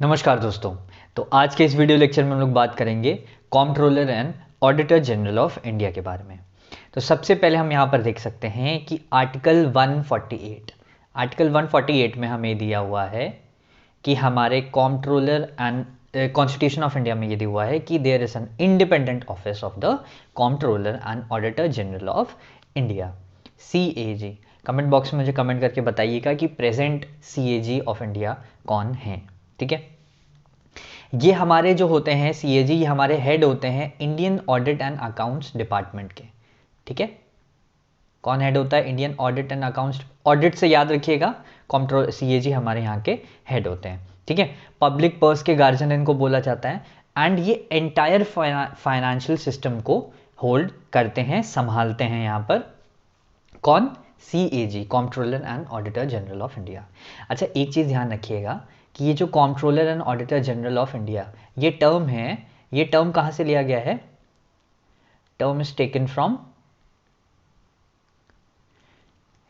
नमस्कार दोस्तों। तो आज के इस वीडियो लेक्चर में हम लोग बात करेंगे comptroller and auditor general of India के बारे में। तो सबसे पहले हम यहाँ पर देख सकते हैं कि आर्टिकल 148 में हमें दिया हुआ है कि हमारे comptroller and constitution of India में ये दिया हुआ है कि there is an independent office of the comptroller and auditor general of India, CAG। Comment box में मुझे कमेंट करके बताइएगा कि प्रेजेंट CAG ऑफ इंडिया कौन है। ठीक है, ये हमारे जो होते हैं CAG, ये हमारे हेड होते हैं Indian audit and accounts department के। ठीक है, कौन हेड होता है? Indian audit and accounts. Audit से याद रखिएगा, कॉम्प्ट्रोलर CAG हमारे यहाँ के हेड होते हैं। ठीक है, पब्लिक पर्स के गार्जियन इनको बोला जाता है एंड ये एंटायर फाइनेंशियल सिस्टम को होल्ड करते हैं, संभालते हैं यहाँ पर। कौन? CAG, comptroller and auditor general of India. अच्छा, एक चीज़ ध्यान रखिएगा कि ये जो comptroller and auditor general of India ये टर्म है, ये टर्म कहाँ से लिया गया है? Term is taken from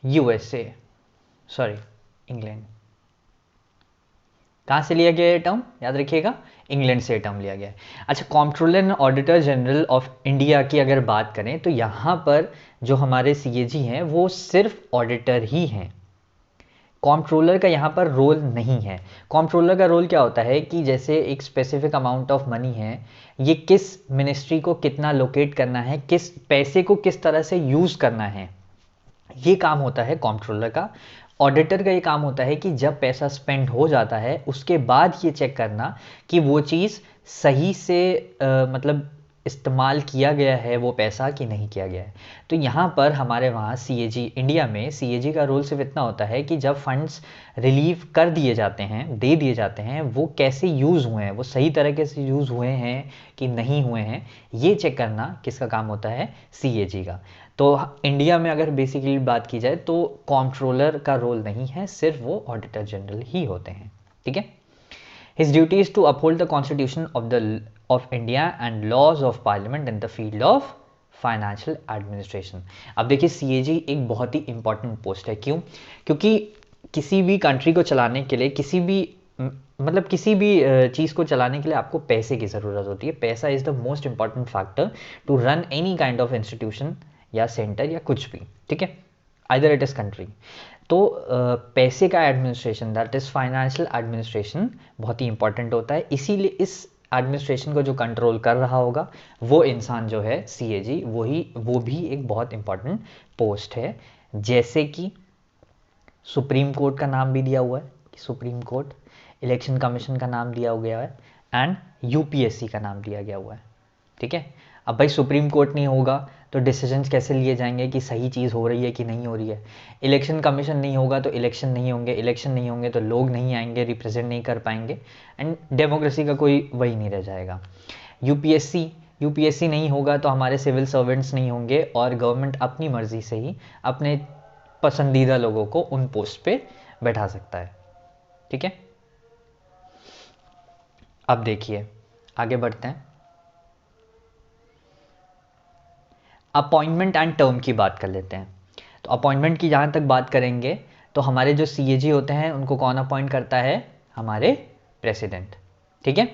USA, sorry England. कहाँ से लिया गया ये टर्म? याद रखिएगा, इंग्लैंड से टर्म लिया गया है। अच्छा, comptroller and auditor general of India की अगर बात करें तो यहाँ पर जो हमारे CAG हैं वो सिर्फ ऑडिटर ही हैं। कॉम्प्ट्रोलर का यहाँ पर रोल नहीं है। कॉम्प्ट्रोलर का रोल क्या होता है कि जैसे एक स्पेसिफिक अमाउंट ऑफ मनी है, ये किस मिनिस्ट्री को कितना लोकेट करना है, किस पैसे को किस तरह से यूज़ करना है, ये काम होता है कॉम्प्ट्रोलर का। ऑडिटर का ये काम होता है कि जब पैसा स्पेंड हो जाता है उसके बाद ये चेक करना कि वो चीज़ सही से मतलब इस्तेमाल किया गया है वो पैसा कि नहीं किया गया है। तो यहाँ पर हमारे वहाँ CAG, इंडिया में CAG का रोल सिर्फ इतना होता है कि जब फंड्स रिलीव कर दिए जाते हैं, दे दिए जाते हैं, वो कैसे यूज़ हुए हैं, वो सही तरीके से यूज़ हुए हैं कि नहीं हुए हैं, ये चेक करना किसका काम होता है? CAG का। तो इंडिया में अगर बेसिकली बात की जाए तो कॉम्प्ट्रोलर का रोल नहीं है, सिर्फ वो ऑडिटर जनरल ही होते हैं। ठीक है, his duty is to uphold the constitution of India and laws of parliament in the field of financial administration. अब देखिए, CAG एक बहुत ही इंपॉर्टेंट पोस्ट है। क्यों? क्योंकि किसी भी कंट्री को चलाने के लिए, किसी भी चीज़ को चलाने के लिए आपको पैसे की ज़रूरत होती है। पैसा is the most important factor to run any kind of institution या सेंटर या कुछ भी। ठीक है, आइदर इट इज़ कंट्री। तो पैसे का administration, that is financial administration, बहुत ही इंपॉर्टेंट होता है। इसीलिए इस एडमिनिस्ट्रेशन को जो कंट्रोल कर रहा होगा वो इंसान जो है CAG, वो भी एक बहुत इंपॉर्टेंट पोस्ट है। जैसे कि सुप्रीम कोर्ट का नाम भी दिया हुआ है, सुप्रीम कोर्ट, इलेक्शन कमीशन का नाम दिया गया है एंड UPSC का नाम दिया गया हुआ है। ठीक है, अब भाई सुप्रीम कोर्ट नहीं होगा तो डिसीजंस कैसे लिए जाएंगे कि सही चीज़ हो रही है कि नहीं हो रही है? इलेक्शन कमीशन नहीं होगा तो इलेक्शन नहीं होंगे, इलेक्शन नहीं होंगे तो लोग नहीं आएंगे, रिप्रेजेंट नहीं कर पाएंगे एंड डेमोक्रेसी का कोई वही नहीं रह जाएगा। यूपीएससी नहीं होगा तो हमारे सिविल सर्वेंट्स नहीं होंगे और गवर्नमेंट अपनी मर्जी से ही अपने पसंदीदा लोगों को उन पोस्ट पे बैठा सकता है। ठीक है, अब देखिए आगे बढ़ते हैं। अपॉइंटमेंट एंड टर्म की बात कर लेते हैं। तो अपॉइंटमेंट की जहाँ तक बात करेंगे तो हमारे जो CAG होते हैं उनको कौन अपॉइंट करता है? हमारे प्रेसिडेंट। ठीक है,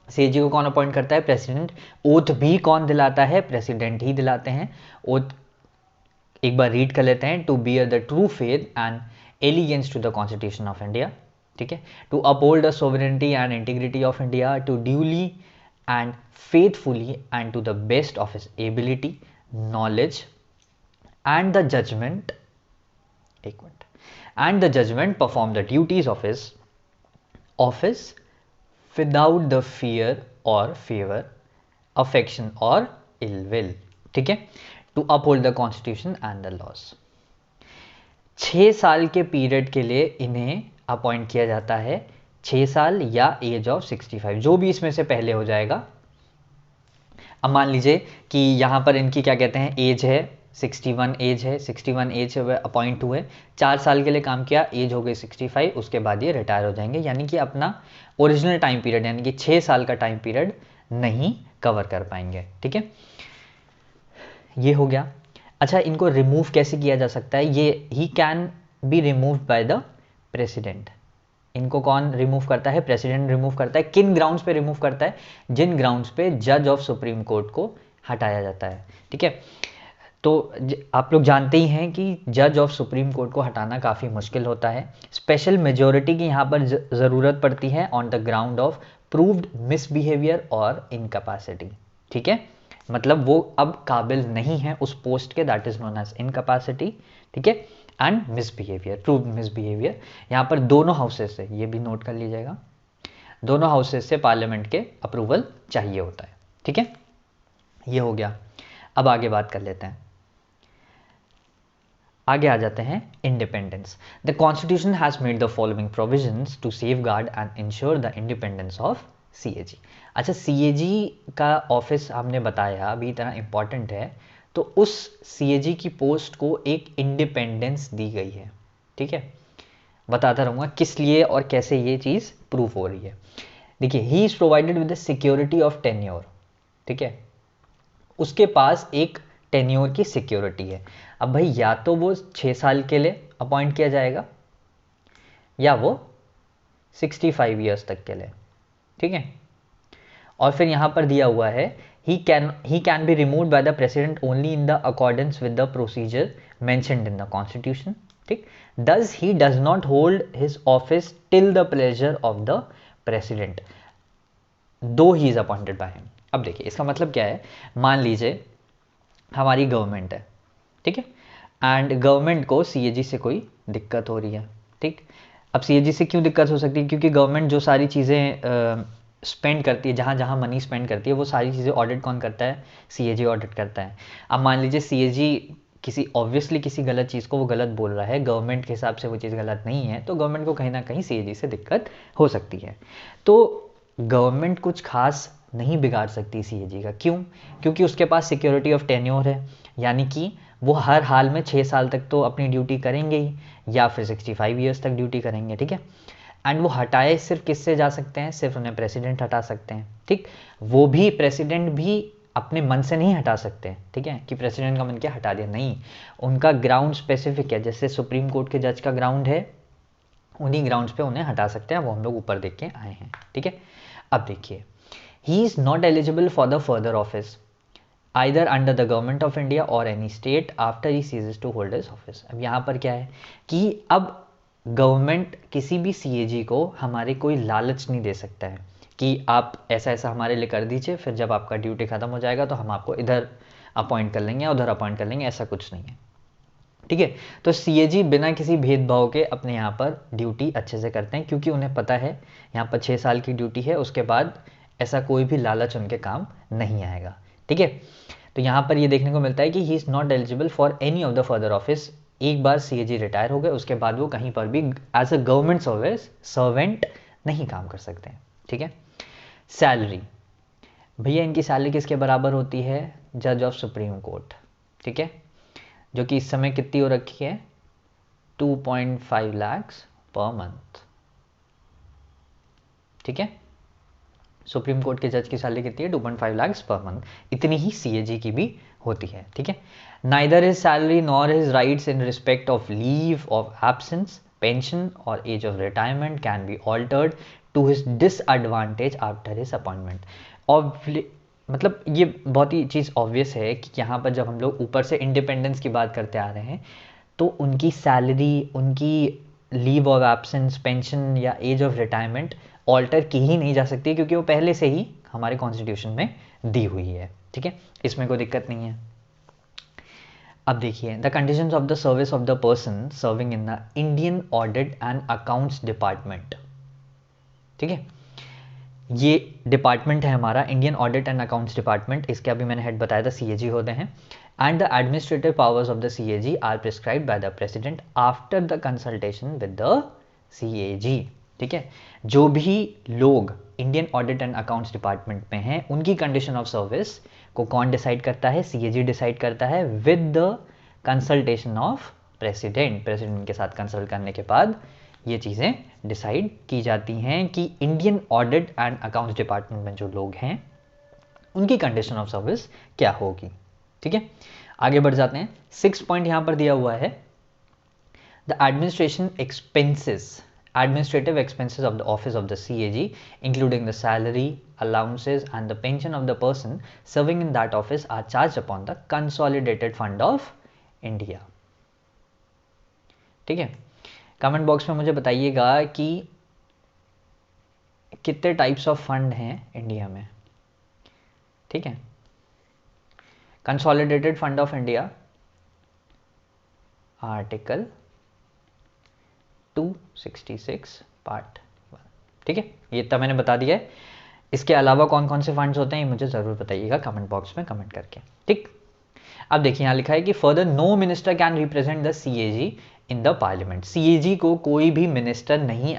CAG को कौन अपॉइंट करता है? प्रेसिडेंट। ओथ भी कौन दिलाता है? प्रेसिडेंट ही दिलाते हैं। ओथ एक बार रीड कर लेते हैं। To bear the true faith and allegiance to the constitution of India. ठीक है, to uphold the sovereignty and integrity of India, to duly and faithfully and to the best of his ability, knowledge and the judgment, and the judgment perform the duties of his office without the fear or favor, affection or ill will. ठीक है, to uphold the constitution and the laws। 6 साल के period के लिए इन्हें appoint किया जाता है। 6 साल या एज ऑफ 65, जो भी इसमें से पहले हो जाएगा। अब मान लीजिए कि यहाँ पर इनकी क्या कहते हैं, एज है 61, एज है 61, एज अपॉइंट हुए, 4 साल के लिए काम किया, एज हो गई 65, उसके बाद ये रिटायर हो जाएंगे। यानी कि अपना ओरिजिनल टाइम पीरियड यानी कि 6 साल का टाइम पीरियड नहीं कवर कर पाएंगे। ठीक है, ये हो गया। अच्छा, इनको रिमूव कैसे किया जा सकता है? ये ही can be removed by the president. इनको कौन रिमूव करता है? प्रेसिडेंट रिमूव करता है। किन ग्राउंड्स पे रिमूव करता है? जिन ग्राउंड्स पे जज ऑफ सुप्रीम कोर्ट को हटाया जाता है। ठीक है, तो आप लोग जानते ही हैं कि जज ऑफ सुप्रीम कोर्ट को हटाना काफ़ी मुश्किल होता है। स्पेशल मेजोरिटी की यहाँ पर ज़रूरत पड़ती है on the ground of proved misbehaviour और इनकैपेसिटी। ठीक है, मतलब वो अब काबिल नहीं है उस पोस्ट के, that is known as incapacity. ठीक है, एंड मिसबिहेवियर, प्रूव्ड मिसबिहेवियर। यहाँ पर दोनों हाउसेस से, ये भी नोट कर लीजिएगा, दोनों हाउसेस से पार्लियामेंट के अप्रूवल चाहिए होता है। ठीक है, ये हो गया। अब आगे बात कर लेते हैं, आगे आ जाते हैं independence. The constitution has made the following provisions to safeguard and ensure the independence of CAG. अच्छा, सीएजी का ऑफिस हमने बताया अभी इतना इंपॉर्टेंट है, तो उस सीएजी की पोस्ट को एक इंडिपेंडेंस दी गई है। ठीक है, बताता रहूँगा किस लिए और कैसे ये चीज़ प्रूव हो रही है। देखिए, he is provided with the security of tenure. ठीक है, उसके पास एक टेन्योर की सिक्योरिटी है। अब भाई या तो वो 6 साल के लिए अपॉइंट किया जाएगा या वो 65 ईयर्स तक के लिए। ठीक है, और फिर यहाँ पर दिया हुआ है he can be removed by the president only in the accordance with the procedure mentioned in the constitution. ठीक, thus he does not hold his office till the pleasure of the president though he is appointed by him. अब देखिए इसका मतलब क्या है, मान लीजिए हमारी गवर्नमेंट है, ठीक है, एंड गवर्नमेंट को सीएजी से कोई दिक्कत हो रही है। ठीक, अब सीएजी से क्यों दिक्कत हो सकती है? क्योंकि गवर्नमेंट जो सारी चीज़ें स्पेंड करती है, जहाँ जहाँ मनी स्पेंड करती है, वो सारी चीज़ें ऑडिट कौन करता है? सीएजी ऑडिट करता है। अब मान लीजिए सीएजी किसी ऑब्वियसली किसी गलत चीज़ को वो गलत बोल रहा है, गवर्नमेंट के हिसाब से वो चीज़ गलत नहीं है, तो गवर्नमेंट को कहीं ना कहीं सीएजी से दिक्कत हो सकती है। तो गवर्नमेंट कुछ खास नहीं बिगाड़ सकती सीएजी का। क्यों? क्योंकि उसके पास सिक्योरिटी ऑफ टेन्योर है, यानी कि वो हर हाल में 6 साल तक तो अपनी ड्यूटी करेंगे ही, या फिर 65 ईयर्स तक ड्यूटी करेंगे। ठीक है, एंड वो हटाए सिर्फ किससे जा सकते हैं? सिर्फ उन्हें प्रेसिडेंट हटा सकते हैं। ठीक, वो भी प्रेसिडेंट भी अपने मन से नहीं हटा सकते। ठीक है, कि प्रेसिडेंट का मन क्या हटा दिया, नहीं, उनका ग्राउंड स्पेसिफिक है। जैसे सुप्रीम कोर्ट के जज का ग्राउंड है, उन्हीं ग्राउंड्स पे उन्हें हटा सकते हैं, वो हम लोग ऊपर देख के आए हैं। ठीक है, अब देखिए, he is not eligible for the further office either under the government of India or any state after he ceases to hold his office। अब यहाँ पर क्या है कि अब गवर्नमेंट किसी भी सीएजी को हमारे कोई लालच नहीं दे सकता है कि आप ऐसा ऐसा हमारे लिए कर दीजिए, फिर जब आपका ड्यूटी खत्म हो जाएगा तो हम आपको इधर अपॉइंट कर लेंगे, उधर अपॉइंट कर लेंगे, ऐसा कुछ नहीं है। ठीक है, तो सीएजी बिना किसी भेदभाव के अपने यहाँ पर ड्यूटी अच्छे से करते हैं, क्योंकि उन्हें पता है यहाँ पर 6 साल की ड्यूटी है, उसके बाद ऐसा कोई भी लालच उनके काम नहीं आएगा। ठीक है, तो यहाँ पर ये देखने को मिलता है कि he is not eligible for any of the further office. एक बार सीएजी रिटायर हो गए, उसके बाद वो कहीं पर भी एज अ गवर्नमेंट सर्वेंट नहीं काम कर सकते हैं। ठीक है, सैलरी, भैया इनकी सैलरी किसके बराबर होती है? जज ऑफ सुप्रीम कोर्ट। ठीक है, जो कि इस समय कितनी हो रखी है? 2.5 लाख पर मंथ। ठीक है, सुप्रीम कोर्ट के जज की सैलरी कितनी है? 2.5 लाख पर मंथ। इतनी ही सीएजी की भी होती है। ठीक है, neither his salary nor his rights in respect of leave of absence, pension और age of retirement can be altered to his disadvantage after his appointment. मतलब ये बहुत ही चीज़ ऑब्वियस है कि यहाँ पर जब हम लोग ऊपर से इंडिपेंडेंस की बात करते आ रहे हैं, तो उनकी सैलरी, उनकी लीव ऑफ एब्सेंस, पेंशन या एज ऑफ रिटायरमेंट ऑल्टर की ही नहीं जा सकती, क्योंकि वो पहले से ही हमारे कॉन्स्टिट्यूशन में दी हुई है। ठीक है, इसमें कोई दिक्कत नहीं है। अब देखिए, the conditions of the service of the person serving in the Indian audit and accounts department. ठीक है, ये डिपार्टमेंट है हमारा Indian audit and accounts department, इसके अभी मैंने हेड बताया था सीएजी होते हैं। And the administrative powers of the CAG are prescribed by the president after the consultation with the CAG. ठीक है, जो भी लोग Indian audit and accounts department में हैं, उनकी कंडीशन ऑफ सर्विस को कौन डिसाइड करता है? सीएजी डिसाइड करता है with the consultation of president. President के साथ कंसल्ट करने के बाद ये चीज़ें डिसाइड की जाती हैं कि Indian audit and accounts department में जो लोग हैं उनकी कंडीशन ऑफ सर्विस क्या होगी। ठीक है, आगे बढ़ जाते हैं। 6 पॉइंट यहाँ पर दिया हुआ है, the administration expenses Administrative expenses of the office of the CAG, including the salary, allowances and the pension of the person serving in that office are charged upon the consolidated fund of India. ठीक है, comment box में मुझे बताइएगा कि कितने types of fund हैं India में. ठीक है, consolidated fund of India article 266 part 1. ठीक है, ये इतना मैंने बता दिया है. इसके अलावा कौन कौन से फंड्स होते हैं ये मुझे ज़रूर बताइएगा कमेंट बॉक्स में कमेंट करके. ठीक, अब देखिए यहाँ लिखा है कि further no minister can represent the CAG in the parliament. CAG को कोई भी मिनिस्टर नहीं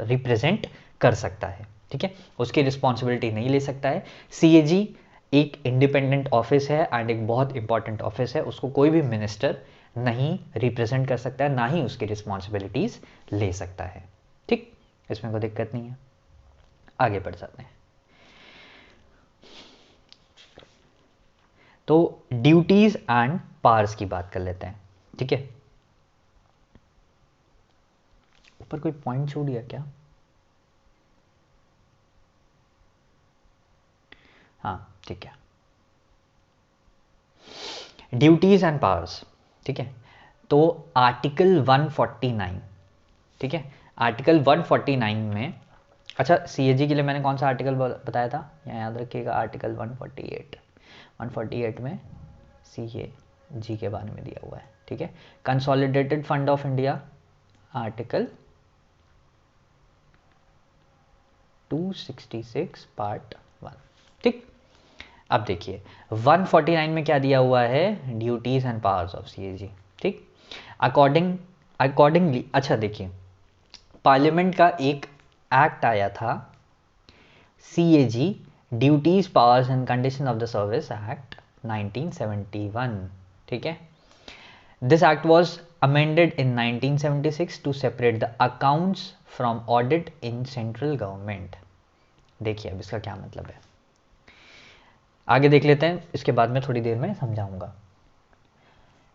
रिप्रेजेंट कर सकता है. ठीक है, उसकी रिस्पॉन्सिबिलिटी नहीं ले सकता है. CAG एक इंडिपेंडेंट ऑफिस है एंड एक बहुत इंपॉर्टेंट ऑफिस है. उसको कोई भी मिनिस्टर नहीं रिप्रेजेंट कर सकता है, ना ही उसकी रिस्पॉन्सिबिलिटीज ले सकता है. ठीक, इसमें कोई दिक्कत नहीं है. आगे बढ़ जाते हैं. तो ड्यूटीज एंड पावर्स की बात कर लेते हैं. ठीक है, ऊपर कोई पॉइंट छूट गया क्या? हाँ ठीक है, ड्यूटीज एंड पावर्स. ठीक है, तो आर्टिकल 149. ठीक है, आर्टिकल 149 में, अच्छा CAG के लिए मैंने कौन सा आर्टिकल बताया था, यहाँ याद रखिएगा, आर्टिकल 148 में CAG के बारे में दिया हुआ है. ठीक है, consolidated fund of India article 266 part 1. ठीक, अब देखिए 149 में क्या दिया हुआ है, duties and powers of CAG. ठीक, अकॉर्डिंगली, अच्छा देखिए पार्लियामेंट का एक एक्ट आया था, CAG duties powers and condition of the service act 1971. ठीक है, this act was amended in 1976 to separate the accounts from audit in central government. देखिए अब इसका क्या मतलब है, आगे देख लेते हैं, इसके बाद में थोड़ी देर में समझाऊंगा.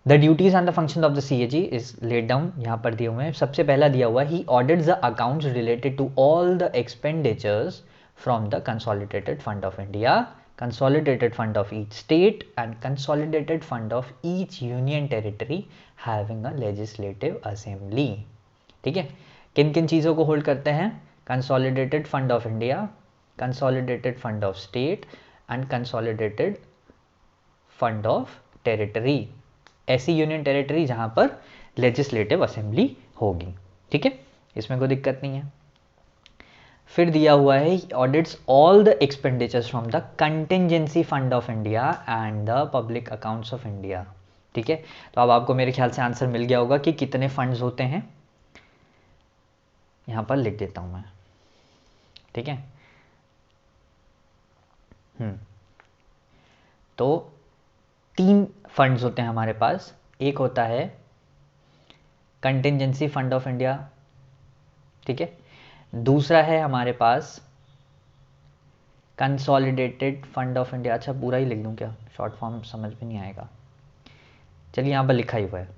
The duties and the function of the CAG is laid down, यहाँ पर दिए हुए हैं. सबसे पहला दिया हुआ, he audits the accounts related to all the expenditures from the consolidated fund of India, consolidated fund of each state and consolidated fund of each union territory having a legislative assembly. ठीक है, किन किन चीज़ों को hold करते हैं, consolidated fund of India, consolidated fund of state and consolidated fund of territory. ऐसी union territory जहाँ पर लेजिस्लेटिव असेंबली होगी. ठीक है, इसमें कोई दिक्कत नहीं है. फिर दिया हुआ है, audits all the expenditures from the contingency fund of India and the public accounts of India. ठीक है, तो अब आपको मेरे ख्याल से आंसर मिल गया होगा कि कितने फंड्स होते हैं. यहां पर लिख देता हूं मैं. ठीक है, तो 3 फंड्स होते हैं हमारे पास. एक होता है कंटिजेंसी फंड ऑफ इंडिया. ठीक है, दूसरा है हमारे पास कंसोलिडेटेड फंड ऑफ इंडिया. अच्छा पूरा ही लिख दूं क्या, शॉर्ट फॉर्म समझ में नहीं आएगा. चलिए यहां पर लिखा ही हुआ है,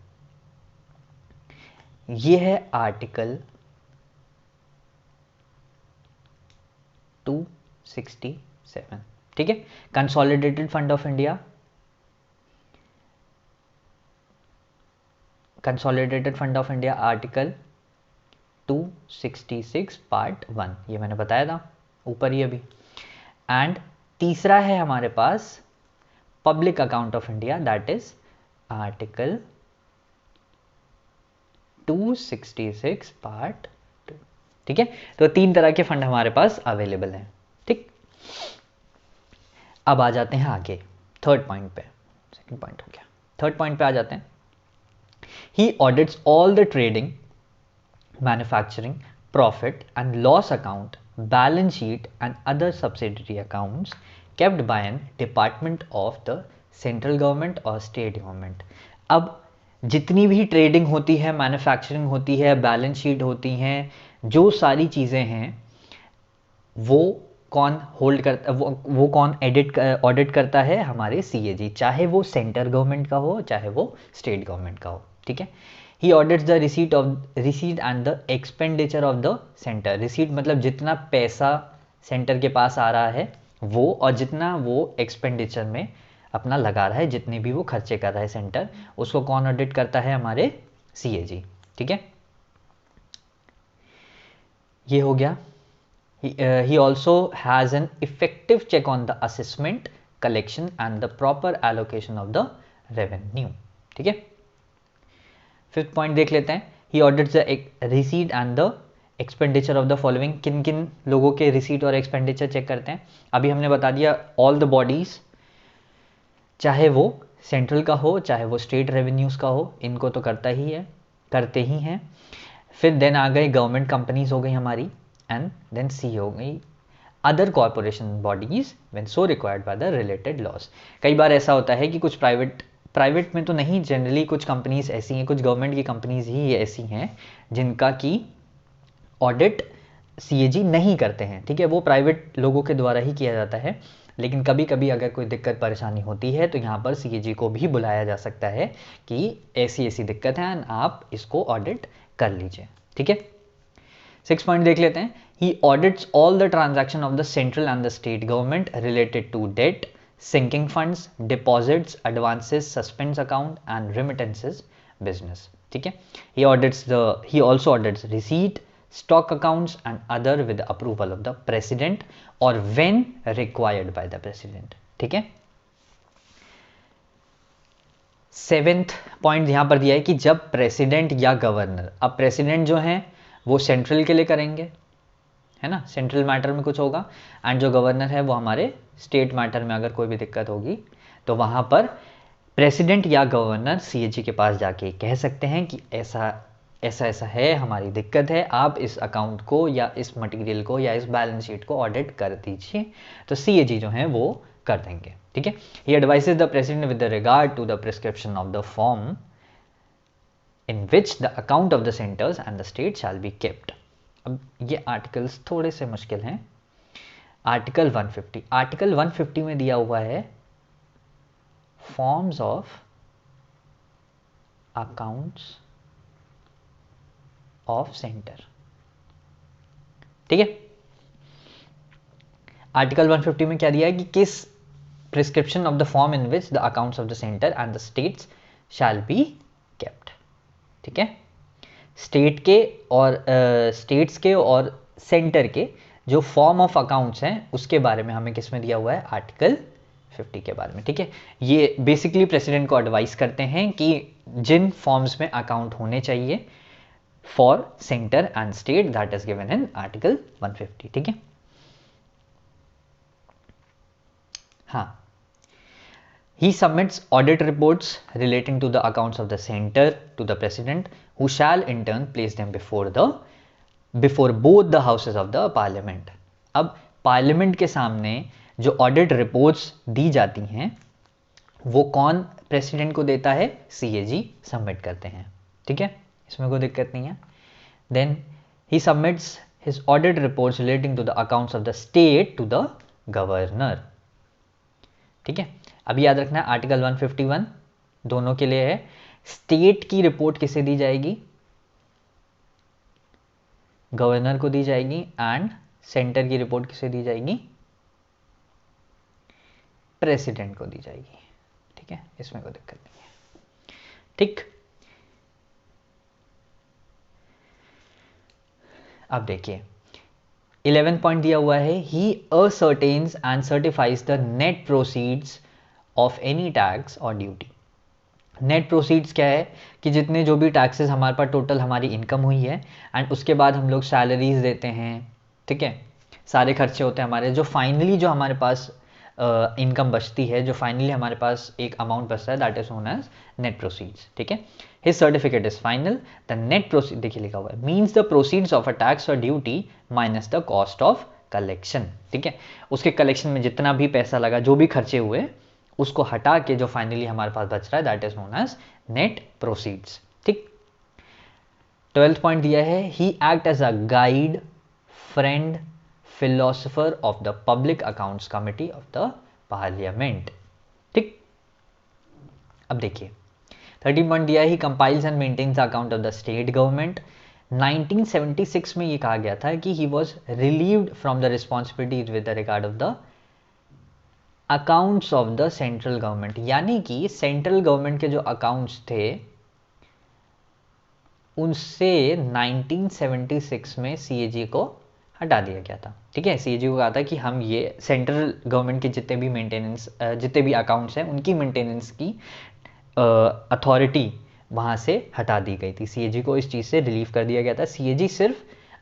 ये है आर्टिकल 267. ठीक है, consolidated fund of India, consolidated fund of India article 266 part 1, ये मैंने बताया था ऊपर ही अभी. एंड तीसरा है हमारे पास public account of India, that is article 266 part 2. ठीक है, तो 3 तरह के फंड हमारे पास अवेलेबल हैं. ठीक, अब आ जाते हैं आगे थर्ड पॉइंट पे. सेकंड पॉइंट हो गया, थर्ड पॉइंट पे आ जाते हैं. He audits all the trading, manufacturing, profit and loss account, balance sheet and other subsidiary accounts kept by an department of the central government or state government. अब जितनी भी trading होती है, मैन्युफैक्चरिंग होती है, बैलेंस शीट होती हैं, जो सारी चीज़ें हैं वो कौन होल्ड करता, वो कौन ऑडिट करता है, हमारे CAG, चाहे वो सेंट्रल गवर्नमेंट का हो चाहे वो स्टेट गवर्नमेंट का हो. ठीक है, he audits the receipt and the expenditure of the centre. Receipt मतलब जितना पैसा सेंटर के पास आ रहा है वो, और जितना वो एक्सपेंडिचर में अपना लगा रहा है, जितने भी वो खर्चे कर रहा है सेंटर, उसको कौन ऑडिट करता है? हमारे सीएजी। ठीक है, ये हो गया। He also has an effective check on the assessment, collection and the proper allocation of the revenue. ठीक है, फिफ्थ पॉइंट देख लेते हैं। He audits the receipt and the expenditure of the following। किन किन लोगों के रिसीट और एक्सपेंडिचर चेक करते हैं? अभी हमने बता दिया, ऑल द बॉडीज, चाहे वो सेंट्रल का हो चाहे वो स्टेट रेवेन्यूज का हो, इनको तो करते ही हैं। फिर देन आ गए गवर्नमेंट कंपनीज हो गई हमारी, एंड देन सी हो गई other corporation bodies when so required by the related laws. कई बार ऐसा होता है कि कुछ प्राइवेट में तो नहीं, जनरली कुछ कंपनीज ऐसी हैं, कुछ गवर्नमेंट की कंपनीज ही ऐसी हैं जिनका की ऑडिट सीएजी नहीं करते हैं। ठीक है, वो प्राइवेट लोगों के द्वारा ही किया जाता है, लेकिन कभी कभी अगर कोई दिक्कत परेशानी होती है तो यहाँ पर सीएजी को भी बुलाया जा सकता है कि ऐसी ऐसी दिक्कत है, आप इसको ऑडिट कर लीजिए। ठीक है, 6 पॉइंट देख लेते हैं। He audits all the transaction of the central and the state government related to debt, sinking funds, deposits, advances, suspense account and remittances business. ठीक है, he also audits receipt, stock accounts and other with the approval of the president or when required by the president। ठीक है, 7th point यहां पर दिया है कि जब प्रेसिडेंट या गवर्नर, अब प्रेसिडेंट जो हैं वो सेंट्रल के लिए करेंगे, है ना, सेंट्रल मैटर में कुछ होगा, एंड जो गवर्नर है वो हमारे स्टेट मैटर में अगर कोई भी दिक्कत होगी तो वहां पर प्रेसिडेंट या गवर्नर सीएजी के पास जाके कह सकते हैं कि ऐसा है, हमारी दिक्कत है, आप इस अकाउंट को या इस मटेरियल को या इस बैलेंस शीट को ऑडिट कर दीजिए, तो सीएजी जो है वो कर देंगे। ठीक है, he advises the president with regard to the prescription of the form in which the account of the centres and the state shall be kept. अब ये आर्टिकल्स थोड़े से मुश्किल हैं। आर्टिकल 150 में दिया हुआ है forms of accounts of centre. ठीक है, आर्टिकल 150 में क्या दिया है कि किस prescription of the form in which the accounts of the centre and the states shell be kept. ठीक है, स्टेट के और स्टेट्स के और सेंटर के जो फॉर्म ऑफ अकाउंट्स हैं उसके बारे में हमें किस में दिया हुआ है? आर्टिकल 50 के बारे में। ठीक है, ये बेसिकली प्रेसिडेंट को एडवाइस करते हैं कि जिन फॉर्म्स में अकाउंट होने चाहिए for centre and state, that is given in article 150। ठीक है, हाँ, he submits audit reports relating to the accounts of the center to the president, who shall in turn place them before both the houses of the parliament। अब parliament के सामने जो audit reports दी जाती हैं वो कौन प्रेसिडेंट को देता है? सीएजी सबमिट करते हैं। ठीक है, इसमें कोई दिक्कत नहीं है। Then he submits his audit reports relating to the accounts of the state to the governor. ठीक है, अभी याद रखना आर्टिकल 151 दोनों के लिए है। स्टेट की रिपोर्ट किसे दी जाएगी? गवर्नर को दी जाएगी, एंड सेंटर की रिपोर्ट किसे दी जाएगी? प्रेसिडेंट को दी जाएगी। ठीक है, इसमें कोई दिक्कत नहीं है। ठीक, अब देखिए 11 पॉइंट दिया हुआ है, he ascertains and certifies the net proceeds of any tax और ड्यूटी। नेट प्रोसीड्स क्या है कि जितने जो भी टैक्सेस हमारे पास टोटल हमारी इनकम हुई है, एंड उसके बाद हम लोग सैलरीज देते हैं। ठीक है, सारे खर्चे होते हैं हमारे, जो फाइनली जो हमारे पास इनकम बचती है, जो फाइनली हमारे पास एक अमाउंट बचता है, that is known as net proceeds. ठीक है, his certificate is final. The net proceed देखिए लिखा हुआ है means the proceeds of a tax और duty minus the cost of collection. ठीक है, उसके कलेक्शन में जितना भी पैसा लगा, जो भी खर्चे हुए, उसको हटा के जो फाइनली हमारे पास बच रहा है, that is known as net proceeds. ठीक, 12th पॉइंट दिया है, he act as a guide, friend, philosopher of the public accounts committee of the parliament. ठीक, अब देखिए 13 पॉइंट दिया, he compiles and maintains account of the state government. 1976 में ये कहा गया था कि he was relieved from the responsibilities with the regard of the accounts of the central government, यानी कि सेंट्रल गवर्नमेंट के जो अकाउंट्स थे उनसे 1976 में सीएजी को हटा दिया गया था। ठीक है, सीएजी को कहा था कि हम ये सेंट्रल गवर्नमेंट के जितने भी मेंटेनेंस जितने भी अकाउंट्स हैं उनकी मेंटेनेंस की अथॉरिटी वहाँ से हटा दी गई थी। सीएजी को इस चीज़ से रिलीव कर दिया गया था। सीएजी सिर्फ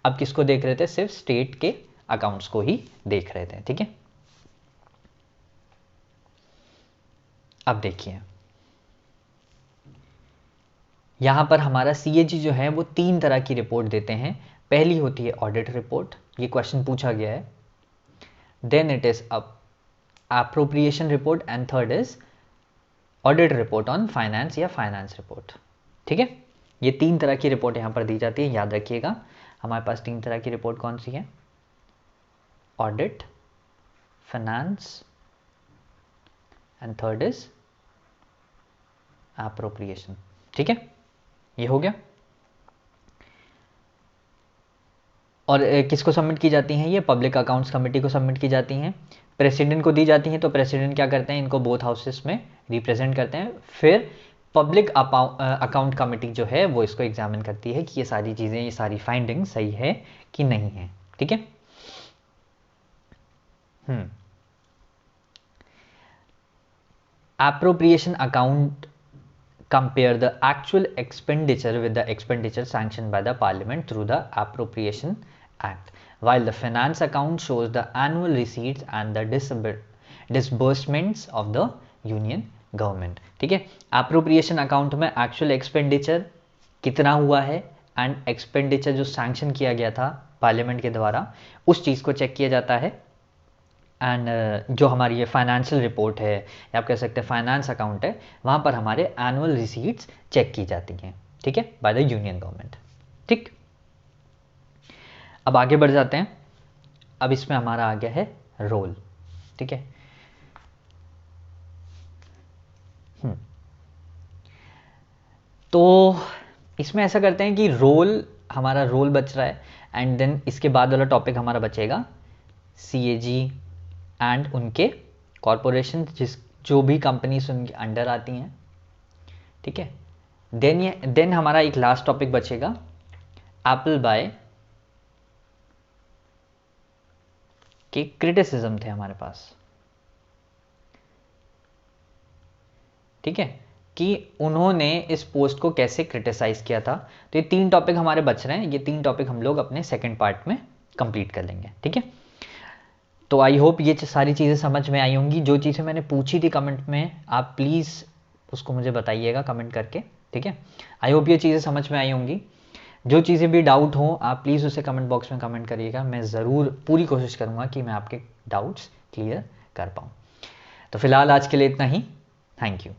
अब किसको देख रहे थे, सिर्फ स्टेट के अकाउंट्स को ही देख रहे थे। ठीक है, अब देखिए यहाँ पर हमारा सीएजी जो है वो 3 तरह की रिपोर्ट देते हैं। पहली होती है ऑडिट रिपोर्ट, ये क्वेश्चन पूछा गया है। Then it is appropriation report and third is audit report on finance या फाइनेंस रिपोर्ट। ठीक है, ये 3 तरह की रिपोर्ट यहाँ पर दी जाती है, याद रखिएगा। हमारे पास 3 तरह की रिपोर्ट कौन सी है, audit, finance and third is appropriation. ठीक है, ये हो गया। और किसको सबमिट की जाती हैं, ये पब्लिक अकाउंट्स कमेटी को सबमिट की जाती हैं। प्रेसिडेंट को दी जाती हैं, तो प्रेसिडेंट क्या करते हैं, इनको बोथ हाउसेस में रिप्रेजेंट करते हैं। फिर पब्लिक अकाउंट कमेटी जो है वो इसको एग्जामिन करती है कि ये सारी चीज़ें, ये सारी फाइंडिंग सही है कि नहीं है। ठीक है, appropriation account compare the actual expenditure with the expenditure sanctioned by the parliament through the appropriation act, while the finance account shows the annual receipts and the disbursements of the union government। ठीक है, appropriation account में actual expenditure कितना हुआ है and expenditure जो sanction किया गया था पार्लियामेंट के द्वारा उस चीज़ को चेक किया जाता है। एंड जो हमारी ये फाइनेंशियल रिपोर्ट है या आप कह सकते हैं फाइनेंस अकाउंट है, वहाँ पर हमारे एनुअल रिसीट्स चेक की जाती हैं। ठीक है, बाय द यूनियन गवर्नमेंट। ठीक, अब आगे बढ़ जाते हैं। अब इसमें हमारा आ गया है रोल। ठीक है, तो इसमें ऐसा करते हैं कि हमारा रोल बच रहा है एंड देन इसके बाद वाला टॉपिक हमारा बचेगा सीएजी एंड उनके कॉरपोरेशन जो भी कंपनीज उनके अंडर आती हैं। ठीक है, देन हमारा एक लास्ट टॉपिक बचेगा एप्पल बाय के क्रिटिसिज्म थे हमारे पास। ठीक है, कि उन्होंने इस पोस्ट को कैसे क्रिटिसाइज किया था। तो ये 3 टॉपिक हमारे बच रहे हैं, ये 3 टॉपिक हम लोग अपने सेकंड पार्ट में कंप्लीट कर लेंगे। ठीक है, तो आई होप ये सारी चीज़ें समझ में आई होंगी। जो चीज़ें मैंने पूछी थी कमेंट में, आप प्लीज़ उसको मुझे बताइएगा कमेंट करके। ठीक है, आई होप ये चीज़ें समझ में आई होंगी। जो चीज़ें भी डाउट हो आप प्लीज़ उसे कमेंट बॉक्स में कमेंट करिएगा, मैं ज़रूर पूरी कोशिश करूँगा कि मैं आपके डाउट्स क्लियर कर पाऊँ। तो फिलहाल आज के लिए इतना ही, थैंक यू।